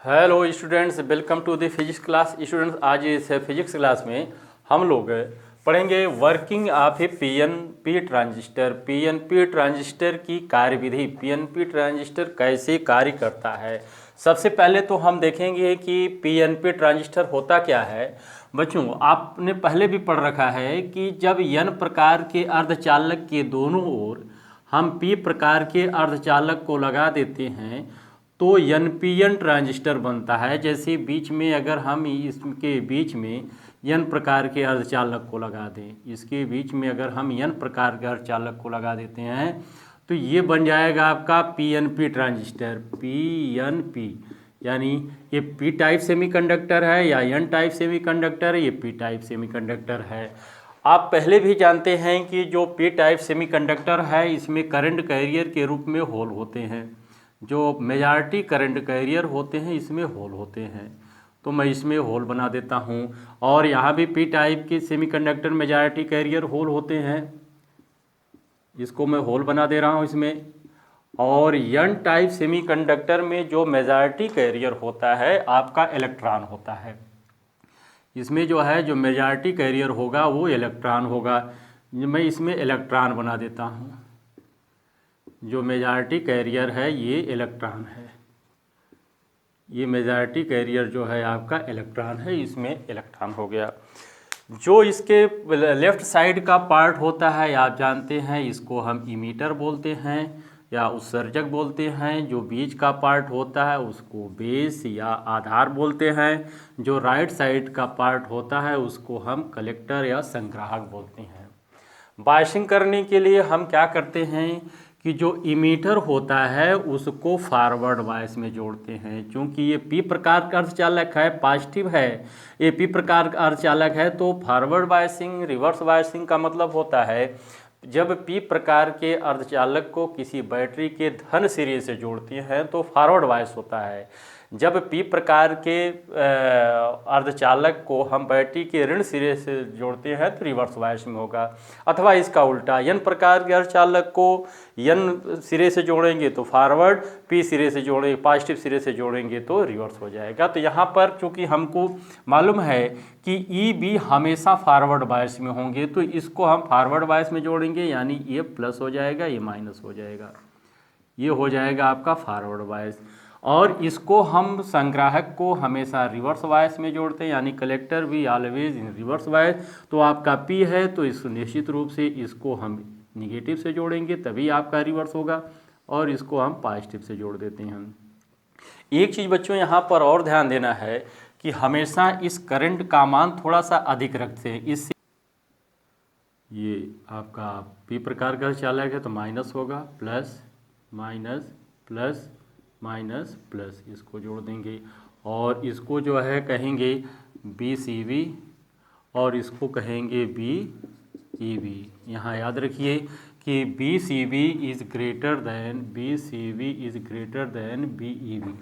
Hello students, welcome to the physics class. Students, आज इस physics class में हम लोग पढ़ेंगे working of a PNP transistor. PNP transistor की कार्यविधि, पीएनपी ट्रांजिस्टर कैसे कार्य करता है। सबसे पहले तो हम देखेंगे कि पीएनपी ट्रांजिस्टर होता क्या है। बच्चों, आपने पहले भी पढ़ रखा है कि जब एन प्रकार के अर्धचालक के दोनों ओर हम पी प्रकार के अर्धचालक को लगा देते हैं तो एनपीएन ट्रांजिस्टर बनता है। जैसे बीच में अगर हम इसके बीच में एन प्रकार के अर्धचालक को लगा दें, इसके बीच में अगर हम एन प्रकार के अर्धचालक को लगा देते हैं तो ये बन जाएगा आपका पीएनपी ट्रांजिस्टर। पीएनपी यानी ये पी टाइप सेमीकंडक्टर है या एन टाइप सेमीकंडक्टर है, ये पी टाइप सेमीकंडक्टर है। आप पहले भी जानते हैं कि जो पी टाइप सेमीकंडक्टर है इसमें करंट कैरियर के रूप में होल होते हैं। जो मेजॉरिटी करंट कैरियर होते हैं इसमें होल होते हैं, तो मैं इसमें होल बना देता हूँ। और यहाँ भी पी टाइप के सेमीकंडक्टर मेजॉरिटी कैरियर होल होते हैं, इसको मैं होल बना दे रहा हूँ इसमें। और एन टाइप सेमीकंडक्टर में जो मेजॉरिटी कैरियर होता है आपका इलेक्ट्रॉन होता है। इसमें जो है जो मेजॉरिटी कैरियर होगा वो इलेक्ट्रॉन होगा। मैं इसमें इलेक्ट्रॉन बना देता हूँ। जो मेजॉरिटी कैरियर है ये इलेक्ट्रॉन है, ये मेजॉरिटी कैरियर जो है आपका इलेक्ट्रॉन है, इसमें इलेक्ट्रॉन हो गया। जो इसके लेफ्ट साइड का पार्ट होता है आप जानते हैं, इसको हम इमीटर बोलते हैं या उत्सर्जक बोलते हैं। जो बीच का पार्ट होता है उसको बेस या आधार बोलते हैं। जो राइट साइड का पार्ट होता है उसको हम कलेक्टर या संग्राहक बोलते हैं। बायसिंग करने के लिए हम क्या करते हैं कि जो इमीटर होता है उसको फॉरवर्ड बायस में जोड़ते हैं। क्योंकि ये पी प्रकार का अर्धचालक है, पॉजिटिव है, ये पी प्रकार का अर्धचालक है, तो फॉरवर्ड बायसिंग रिवर्स बायसिंग का मतलब होता है जब पी प्रकार के अर्धचालक को किसी बैटरी के धन सिरे से जोड़ते हैं तो फॉरवर्ड बायस होता है। जब पी प्रकार के अर्धचालक को हम बैटरी के ऋण सिरे से जोड़ते हैं तो रिवर्स बायस में होगा। अथवा इसका उल्टा, एन प्रकार के अर्धचालक को एन सिरे से जोड़ेंगे तो फॉरवर्ड, पी सिरे से जोड़ेंगे, पॉजिटिव सिरे से जोड़ेंगे तो रिवर्स हो जाएगा। तो यहाँ पर चूँकि हमको मालूम है कि ई बी हमेशा फॉरवर्ड बायस में होंगे तो इसको हम फॉरवर्ड बायस में जोड़ेंगे, यानी ये प्लस हो जाएगा, ये माइनस हो जाएगा, ये हो जाएगा आपका फॉरवर्ड बायस। और इसको हम संग्राहक को हमेशा रिवर्स बायस में जोड़ते हैं, यानी कलेक्टर भी ऑलवेज इन रिवर्स बायस। तो आपका पी है तो इस निश्चित रूप से इसको हम निगेटिव से जोड़ेंगे तभी आपका रिवर्स होगा, और इसको हम पॉजिटिव से जोड़ देते हैं। एक चीज़ बच्चों यहाँ पर और ध्यान देना है कि हमेशा इस करंट का मान थोड़ा सा अधिक रखते हैं। इससे ये आपका पी प्रकार का चालक है तो माइनस होगा, plus minus plus minus plus, इसको जोड़ देंगे। और इसको जो है कहेंगे बी सी बी और इसको कहेंगे बी ई बी। यहाँ याद रखिए कि B C B is greater than, B C B is greater than B E B,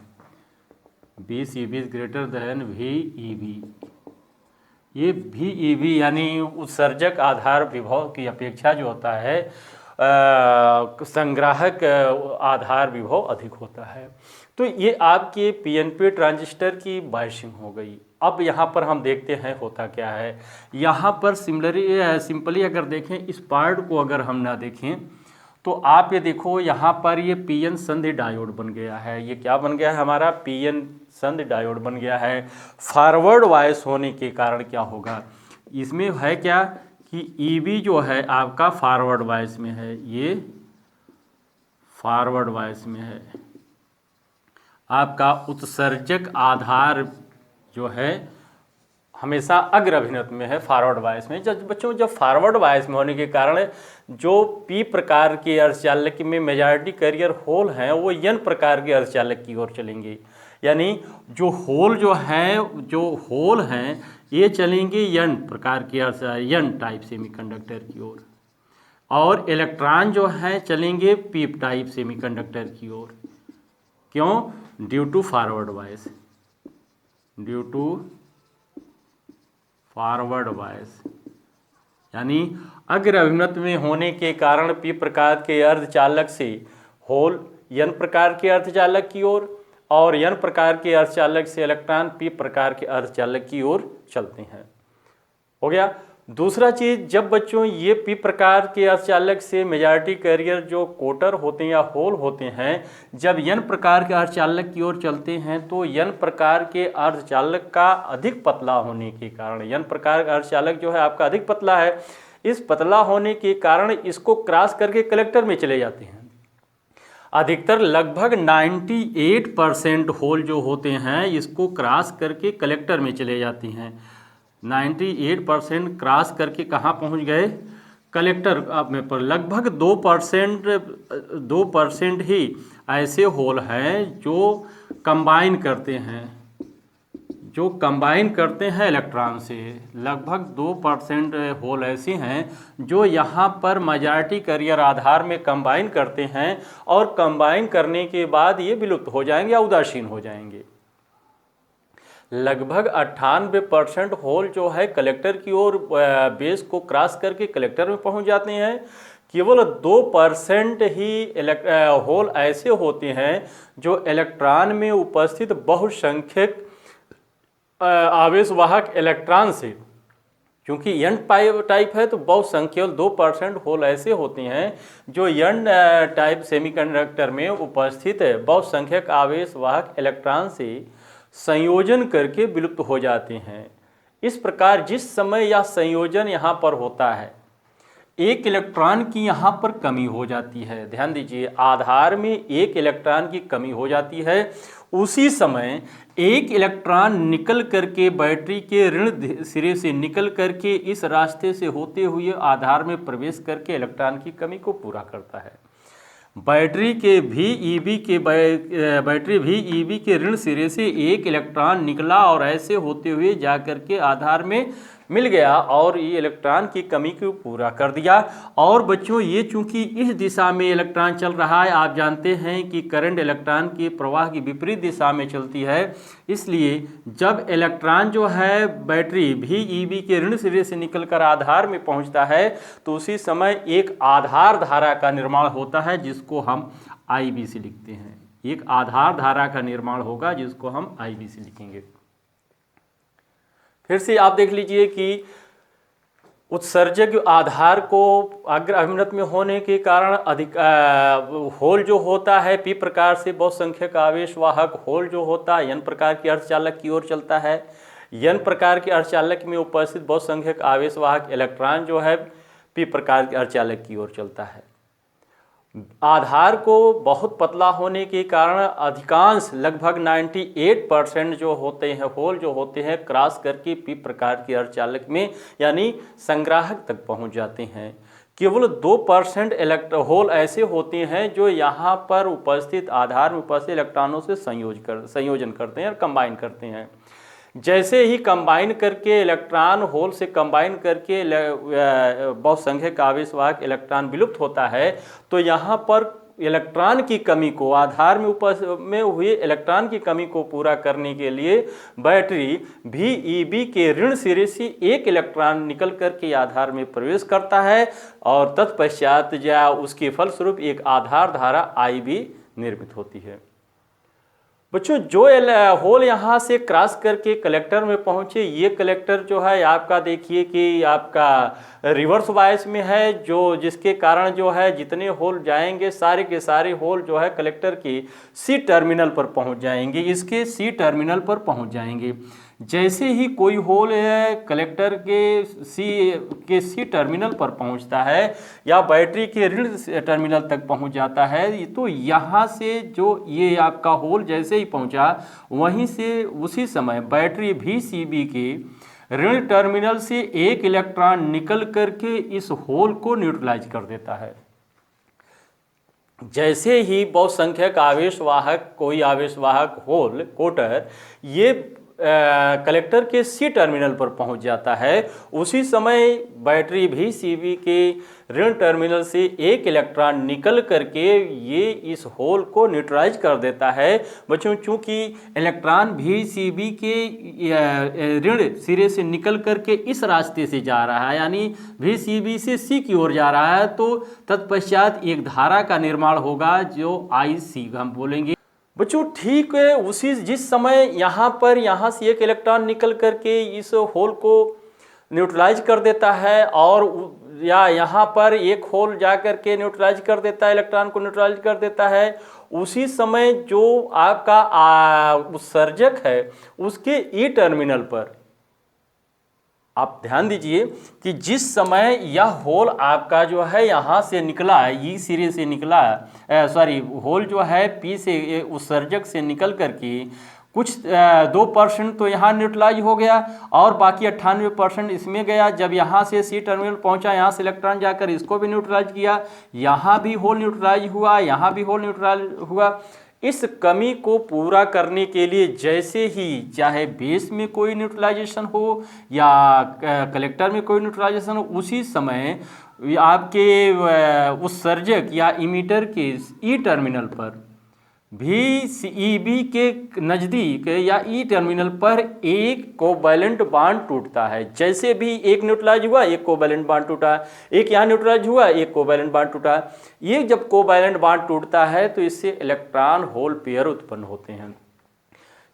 B C B is greater than V E B. ये वी ई बी यानी उत्सर्जक आधार विभव की अपेक्षा जो होता है संग्राहक आधार विभव अधिक होता है। तो ये आपके पीएनपी ट्रांजिस्टर की बायसिंग हो गई। अब यहाँ पर हम देखते हैं होता क्या है। यहाँ पर सिंपली अगर देखें, इस पार्ट को अगर हम ना देखें तो आप ये देखो यहाँ पर ये पीएन संधि डायोड बन गया है। ये क्या बन गया है हमारा? पीएन संधि डायोड बन गया है। फॉरवर्ड बायस होने के कारण क्या होगा, इसमें है क्या कि ईबी जो है आपका फॉरवर्ड बायस में है, ये फॉरवर्ड बायस में है। आपका उत्सर्जक आधार जो है हमेशा अग्र अभिनत में है, फॉरवर्ड बायस में। जब फॉरवर्ड बायस में होने के कारण जो पी प्रकार के अर्धचालक में मेजॉरिटी कैरियर होल हैं वो एन प्रकार के अर्धचालक की ओर चलेंगे। यानी जो होल हैं ये चलेंगे एन प्रकार के एन टाइप सेमीकंडक्टर की ओर, और इलेक्ट्रॉन जो हैं चलेंगे पी टाइप सेमीकंडक्टर की ओर। क्यों? Due to forward bias, due to forward bias. यानी अग्र अभिमत में होने के कारण पी प्रकार के अर्धचालक से होल एन प्रकार के अर्धचालक की ओर और n प्रकार के अर्धचालक से इलेक्ट्रॉन p प्रकार के अर्धचालक की ओर चलते हैं। हो गया। दूसरा चीज, जब बच्चों ये p प्रकार के अर्धचालक से मेजॉरिटी कैरियर जो कोटर होते हैं या होल होते हैं, जब n प्रकार के अर्धचालक की ओर चलते हैं तो n प्रकार के अर्धचालक का अधिक पतला होने के कारण, n प्रकार का अर्धचालक जो है आपका अधिक पतला है, इस पतला होने के कारण इसको क्रॉस करके कलेक्टर में चले जाते हैं। अधिकतर लगभग 98% होल जो होते हैं इसको क्रॉस करके कलेक्टर में चले जाती हैं। 98% क्रॉस करके कहाँ पहुँच गए? कलेक्टर में। पर लगभग 2% ही ऐसे होल हैं जो कंबाइन करते हैं इलेक्ट्रॉन से। लगभग 2% होल ऐसे हैं जो यहाँ पर मेजॉरिटी कैरियर आधार में कंबाइन करते हैं और कंबाइन करने के बाद ये विलुप्त हो जाएंगे या उदासीन हो जाएंगे। लगभग 98% होल जो है कलेक्टर की ओर बेस को क्रॉस करके कलेक्टर में पहुंच जाते हैं। केवल 2% ही होल ऐसे होते हैं जो इलेक्ट्रॉन में उपस्थित बहुसंख्यक आवेशवाहक इलेक्ट्रॉन से, क्योंकि n टाइप है तो बहुसंख्यक 2% होल ऐसे होते हैं जो n टाइप सेमीकंडक्टर में उपस्थित बहुसंख्यक आवेशवाहक इलेक्ट्रॉन से संयोजन करके विलुप्त हो जाते हैं। इस प्रकार जिस समय यह संयोजन यहाँ पर होता है, एक इलेक्ट्रॉन की यहाँ पर कमी हो जाती है। ध्यान दीजिए, आधार में एक इलेक्ट्रॉन की कमी हो जाती है, उसी समय एक इलेक्ट्रॉन निकल करके बैटरी के ऋण सिरे से निकल करके इस रास्ते से होते हुए आधार में प्रवेश करके इलेक्ट्रॉन की कमी को पूरा करता है। बैटरी भी ईबी के ऋण सिरे से एक इलेक्ट्रॉन निकला और ऐसे होते हुए जाकर के आधार में मिल गया और ये इलेक्ट्रॉन की कमी को पूरा कर दिया। और बच्चों, ये चूंकि इस दिशा में इलेक्ट्रॉन चल रहा है, आप जानते हैं कि करंट इलेक्ट्रॉन के प्रवाह की विपरीत दिशा में चलती है, इसलिए जब इलेक्ट्रॉन जो है बैटरी भी ईबी के ऋण सिरे से निकलकर आधार में पहुंचता है तो उसी समय एक आधार धारा का निर्माण होता है जिसको हम आईबीसी लिखते हैं। एक आधार धारा का निर्माण होगा जिसको हम आईबीसी लिखेंगे। फिर से आप देख लीजिए कि उत्सर्जक आधार को अग्र अभिमत में होने के कारण अधिक होल जो होता है पी प्रकार से बहुसंख्यक आवेशवाहक होल जो होता है n प्रकार के अर्धचालक की ओर चलता है। n प्रकार के अर्धचालक में उपस्थित बहुसंख्यक आवेशवाहक इलेक्ट्रॉन जो है पी प्रकार के अर्धचालक की ओर चलता है। आधार को बहुत पतला होने के कारण अधिकांश लगभग 98% जो होते हैं होल जो होते हैं क्रॉस करके पी प्रकार के अर्धचालक में यानी संग्राहक तक पहुंच जाते हैं। केवल 2% होल ऐसे होते हैं जो यहाँ पर उपस्थित आधार में उपस्थित इलेक्ट्रॉनों से संयोजन करते हैं और कंबाइन करते हैं। जैसे ही कंबाइन करके इलेक्ट्रॉन होल से कंबाइन करके बहुसंख्यक आवेशवाहक इलेक्ट्रॉन विलुप्त होता है तो यहाँ पर इलेक्ट्रॉन की कमी को आधार में हुए इलेक्ट्रॉन की कमी को पूरा करने के लिए बैटरी भी ईबी के ऋण सिरे से एक इलेक्ट्रॉन निकल करके आधार में प्रवेश करता है और तत्पश्चात या उसके फलस्वरूप एक आधार धारा आईबी निर्मित होती है। बच्चों, जो होल यहाँ से क्रॉस करके कलेक्टर में पहुँचे, ये कलेक्टर जो है आपका देखिए कि आपका रिवर्स बायस में है, जो जिसके कारण जो है जितने होल जाएंगे सारे के सारे होल जो है कलेक्टर की सी टर्मिनल पर पहुँच जाएंगे, इसके सी टर्मिनल पर पहुँच जाएंगे। जैसे ही कोई होल है कलेक्टर के सी टर्मिनल पर पहुंचता है या बैटरी के ऋण टर्मिनल तक पहुंच जाता है तो यहाँ से जो ये आपका होल जैसे ही पहुंचा वहीं से उसी समय बैटरी भी सीबी के ऋण टर्मिनल से एक इलेक्ट्रॉन निकल करके इस होल को न्यूट्रलाइज कर देता है। जैसे ही बहुसंख्यक आवेशवाहक कोई आवेशवाहक होल कोटर ये कलेक्टर के सी टर्मिनल पर पहुंच जाता है, उसी समय बैटरी भी सीबी के ऋण टर्मिनल से एक इलेक्ट्रॉन निकल करके ये इस होल को न्यूट्रलाइज कर देता है। बच्चों, चूंकि इलेक्ट्रॉन भी सीबी के ऋण सिरे से निकल करके इस रास्ते से जा रहा है यानी भी सीबी से सी की ओर जा रहा है तो तत्पश्चात एक धारा का निर्माण होगा जो आई सी हम बोलेंगे। बच्चों ठीक है, उसी जिस समय यहाँ से एक इलेक्ट्रॉन निकल करके इस होल को न्यूट्रलाइज कर देता है, और या यहाँ पर एक होल जा करके न्यूट्रलाइज कर देता है, इलेक्ट्रॉन को न्यूट्रलाइज कर देता है, उसी समय जो आपका उत्सर्जक है उसके ई टर्मिनल पर आप ध्यान दीजिए कि जिस समय यह होल आपका जो है यहाँ से निकला है, ई सिरे से निकला, होल जो है पी से उत्सर्जक से निकल करके कुछ 2% तो यहाँ न्यूट्रलाइज हो गया और बाकी 98% इसमें गया। जब यहाँ से सी टर्मिनल पहुँचा, यहाँ से इलेक्ट्रॉन जाकर इसको भी न्यूट्रलाइज किया, यहाँ भी होल न्यूट्रलाइज हुआ, यहाँ भी होल न्यूट्रलाइज हुआ। इस कमी को पूरा करने के लिए जैसे ही चाहे बेस में कोई न्यूट्रलाइजेशन हो या कलेक्टर में कोई न्यूट्रलाइजेशन हो, उसी समय आपके उत्सर्जक या इमीटर के ई टर्मिनल पर VCEB के नज़दीक या ई टर्मिनल पर एक कोवैलेंट बांड टूटता है। जैसे भी एक न्यूट्रलाइज हुआ, एक कोवैलेंट बांड टूटा, एक यहाँ न्यूट्रलाइज हुआ, एक कोवैलेंट बांड टूटा। ये जब कोवैलेंट बांड टूटता है तो इससे इलेक्ट्रॉन होल पेयर उत्पन्न होते हैं।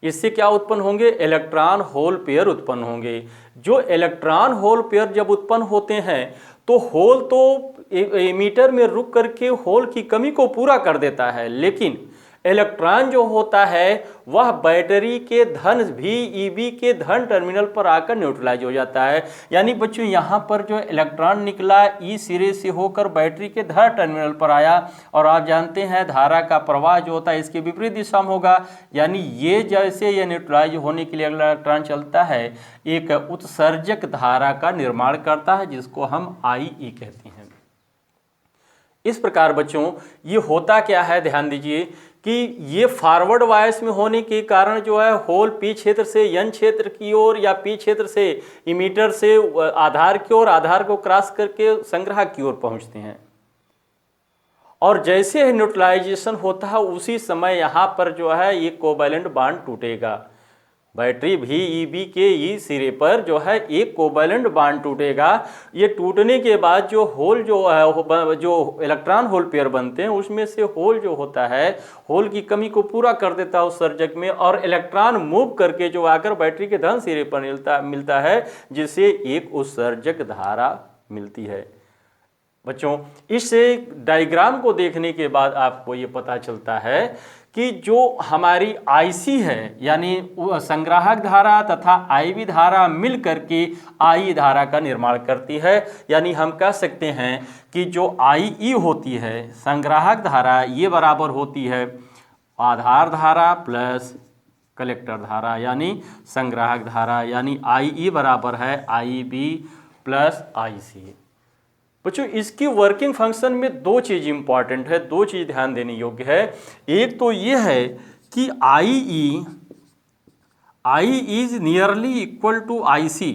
इससे क्या उत्पन्न होंगे? इलेक्ट्रॉन होल पेयर उत्पन्न होंगे। जो इलेक्ट्रॉन होल पेयर जब उत्पन्न होते हैं तो होल तो एमीटर में रुक करके होल की कमी को पूरा कर देता है, लेकिन इलेक्ट्रॉन जो होता है वह बैटरी के धन VEB के धन टर्मिनल पर आकर न्यूट्रलाइज हो जाता है। यानी बच्चों यहाँ पर जो इलेक्ट्रॉन निकला ई सिरे से होकर बैटरी के धन टर्मिनल पर आया, और आप जानते हैं धारा का प्रवाह जो होता है इसके विपरीत दिशा में होगा। यानी ये जैसे ये न्यूट्रलाइज होने के लिए इलेक्ट्रॉन चलता है, एक उत्सर्जक धारा का निर्माण करता है जिसको हम IE कहते हैं। इस प्रकार बच्चों ये होता क्या है, ध्यान दीजिए कि ये फॉरवर्ड वायस में होने के कारण जो है होल पी क्षेत्र से एन क्षेत्र की ओर या पी क्षेत्र से इमीटर से आधार की ओर, आधार को क्रॉस करके संग्राहक की ओर पहुंचते हैं। और जैसे न्यूट्रलाइजेशन होता है उसी समय यहाँ पर जो है ये कोवैलेंट बांड टूटेगा। बैटरी VEB के ई सिरे पर जो है एक कोवैलेंट बांड टूटेगा। ये टूटने के बाद जो होल जो है, जो इलेक्ट्रॉन होल पेयर बनते हैं उसमें से होल जो होता है होल की कमी को पूरा कर देता है उत्सर्जक में, और इलेक्ट्रॉन मूव करके जो आकर बैटरी के धन सिरे पर मिलता है, जिससे एक उत्सर्जक धारा मिलती है। बच्चों इस डायग्राम को देखने के बाद आपको ये पता चलता है कि जो हमारी IC है यानी संग्राहक धारा तथा IV धारा मिल करके IE धारा का निर्माण करती है। यानी हम कह सकते हैं कि जो IE होती है संग्राहक धारा, ये बराबर होती है आधार धारा प्लस कलेक्टर धारा यानी संग्राहक धारा, यानी IE बराबर है IB प्लस IC। बच्चों इसकी वर्किंग फंक्शन में दो चीज़ इंपॉर्टेंट है, दो चीज़ ध्यान देने योग्य है। एक तो ये है कि IE is nearly equal to IC,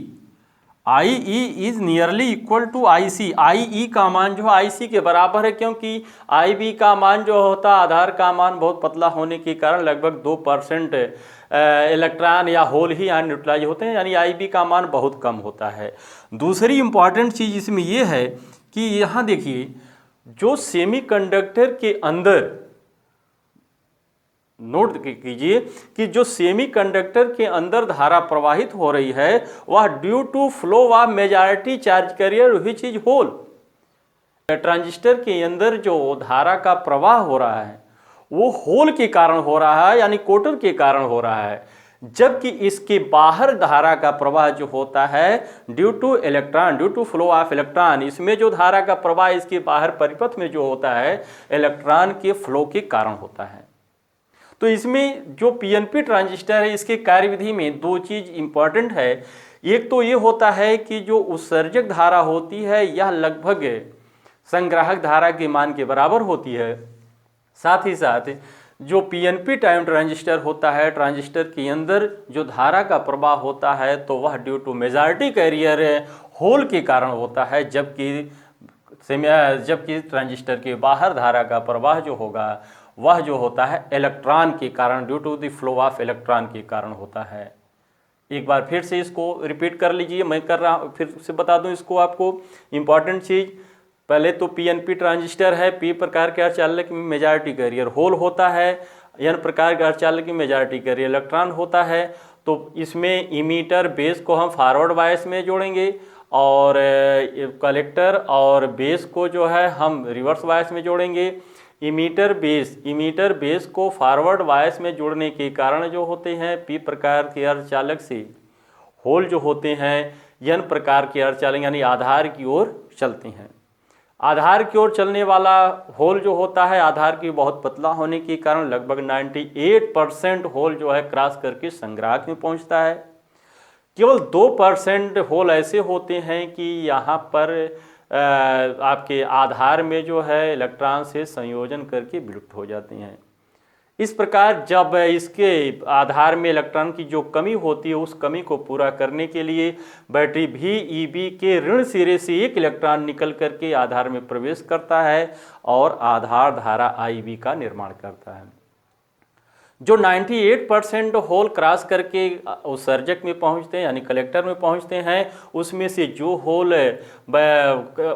IE is nearly equal to IC। IE का मान जो IC के बराबर है, क्योंकि IB का मान जो होता है आधार का मान बहुत पतला होने के कारण लगभग 2% इलेक्ट्रॉन या होल ही यहाँ न्यूट्रलाइज होते हैं, यानी IB का मान बहुत कम होता है। दूसरी इंपॉर्टेंट चीज़ इसमें यह है कि यहाँ देखिए जो सेमीकंडक्टर के अंदर, नोट कीजिए कि जो सेमीकंडक्टर के अंदर धारा प्रवाहित हो रही है वह due to flow of majority charge carrier which is hole. Transistor के अंदर जो धारा का प्रवाह हो रहा है वो होल के कारण हो रहा है, यानी कोटर के कारण हो रहा है, जबकि इसके बाहर धारा का प्रवाह जो होता है due to electron, due to flow of electron, इसमें जो धारा का प्रवाह इसके बाहर परिपथ में जो होता है इलेक्ट्रॉन के फ्लो के कारण होता है। तो इसमें जो PNP ट्रांजिस्टर है इसके कार्यविधि में दो चीज इंपॉर्टेंट है। एक तो ये होता है कि जो उत्सर्जक धारा होती है यह लगभग संग्राहक धारा के मान के बराबर होती है। साथ ही साथ जो PNP टाइम ट्रांजिस्टर होता है, ट्रांजिस्टर के अंदर जो धारा का प्रवाह होता है तो वह due to majority carrier hole के कारण होता है, जबकि ट्रांजिस्टर के बाहर धारा का प्रवाह जो होगा वह जो होता है इलेक्ट्रॉन के कारण, due to the flow of electron के कारण होता है। एक बार फिर से इसको रिपीट कर लीजिए, मैं कर रहा हूँ, फिर से बता दूँ इसको आपको इंपॉर्टेंट चीज़। पहले तो PNP ट्रांजिस्टर है, P प्रकार के अर्धचालक में मेजॉरिटी कैरियर होल होता है, n प्रकार के अर्धचालक की मेजॉरिटी कैरियर इलेक्ट्रॉन होता है। तो इसमें इमीटर बेस को हम फॉरवर्ड बायस में जोड़ेंगे और कलेक्टर और बेस को जो है हम रिवर्स बायस में जोड़ेंगे। इमीटर बेस को फॉरवर्ड बायस में जोड़ने के कारण जो होते हैं पी प्रकार के अर्धचालक से होल जो होते हैं एन प्रकार के अर्धचालक यानी आधार की ओर चलते हैं। आधार की ओर चलने वाला होल जो होता है आधार की बहुत पतला होने के कारण लगभग 98% होल जो है क्रॉस करके संग्राहक में पहुंचता है। केवल 2% होल ऐसे होते हैं कि यहाँ पर आपके आधार में जो है इलेक्ट्रॉन से संयोजन करके विलुप्त हो जाते हैं। इस प्रकार जब इसके आधार में इलेक्ट्रॉन की जो कमी होती है उस कमी को पूरा करने के लिए बैटरी VeB के ऋण सिरे से एक इलेक्ट्रॉन निकल करके आधार में प्रवेश करता है और आधार धारा IB का निर्माण करता है। जो 98% होल क्रॉस करके उत्सर्जक में पहुंचते हैं यानी कलेक्टर में पहुंचते हैं उसमें से जो होल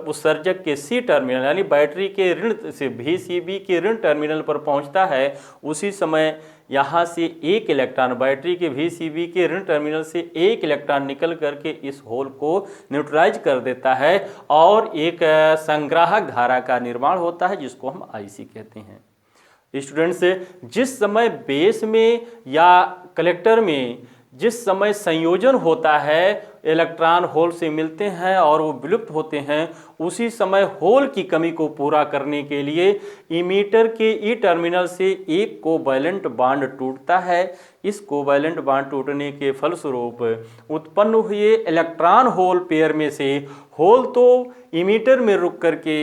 उत्सर्जक के C टर्मिनल यानी बैटरी के ऋण से VCB के ऋण टर्मिनल पर पहुंचता है उसी समय यहाँ से एक इलेक्ट्रॉन बैटरी के VCB के ऋण टर्मिनल से एक इलेक्ट्रॉन निकल करके इस होल को न्यूट्रलाइज कर देता है और एक संग्राहक धारा का निर्माण होता है जिसको हम IC कहते हैं। स्टूडेंट्स, जिस समय बेस में या कलेक्टर में जिस समय संयोजन होता है इलेक्ट्रॉन होल से मिलते हैं और वो विलुप्त होते हैं उसी समय होल की कमी को पूरा करने के लिए इमीटर के ई टर्मिनल से एक कोवैलेंट बॉन्ड टूटता है। इस कोवैलेंट बॉन्ड टूटने के फलस्वरूप उत्पन्न हुए इलेक्ट्रॉन होल पेयर में से होल तो इमीटर में रुक करके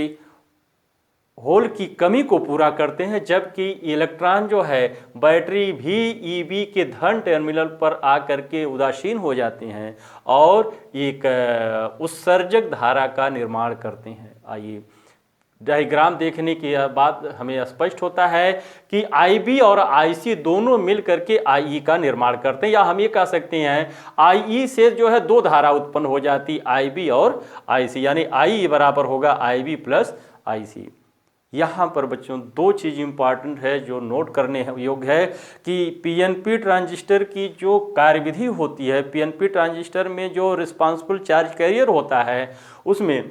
होल की कमी को पूरा करते हैं जबकि इलेक्ट्रॉन जो है बैटरी VeB के धन टर्मिनल पर आकर के उदासीन हो जाते हैं और एक उत्सर्जक धारा का निर्माण करते हैं। आइए डायग्राम देखने के बाद हमें स्पष्ट होता है कि IB और IC दोनों मिल करके IE का निर्माण करते हैं या हम ये कह सकते हैं IE से जो है दो धारा उत्पन्न हो जाती IB और IC यानी IE बराबर होगा IB प्लस IC। यहाँ पर बच्चों दो चीज़ इम्पॉर्टेंट है जो नोट करने योग्य है कि PNP ट्रांजिस्टर की जो कार्यविधि होती है PNP ट्रांजिस्टर में जो रिस्पांसिबल चार्ज कैरियर होता है उसमें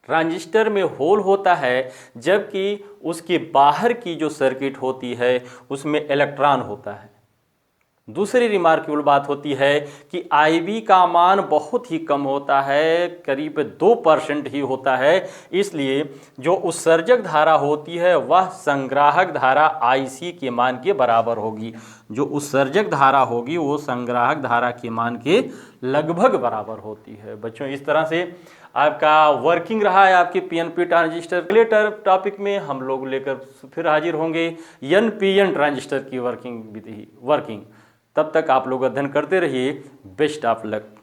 ट्रांजिस्टर में होल होता है जबकि उसके बाहर की जो सर्किट होती है उसमें इलेक्ट्रॉन होता है। दूसरी रिमार्केबल बात होती है कि IB का मान बहुत ही कम होता है, करीब 2% ही होता है, इसलिए जो उत्सर्जक धारा होती है वह संग्राहक धारा IC के मान के बराबर होगी। जो उत्सर्जक धारा होगी वो संग्राहक धारा के मान के लगभग बराबर होती है। बच्चों इस तरह से आपका वर्किंग रहा है आपके PNP ट्रांजिस्टर। अगले टॉपिक में हम लोग लेकर फिर हाजिर होंगे NPN ट्रांजिस्टर की वर्किंग। तब तक आप लोग अध्ययन करते रहिए। Best of luck.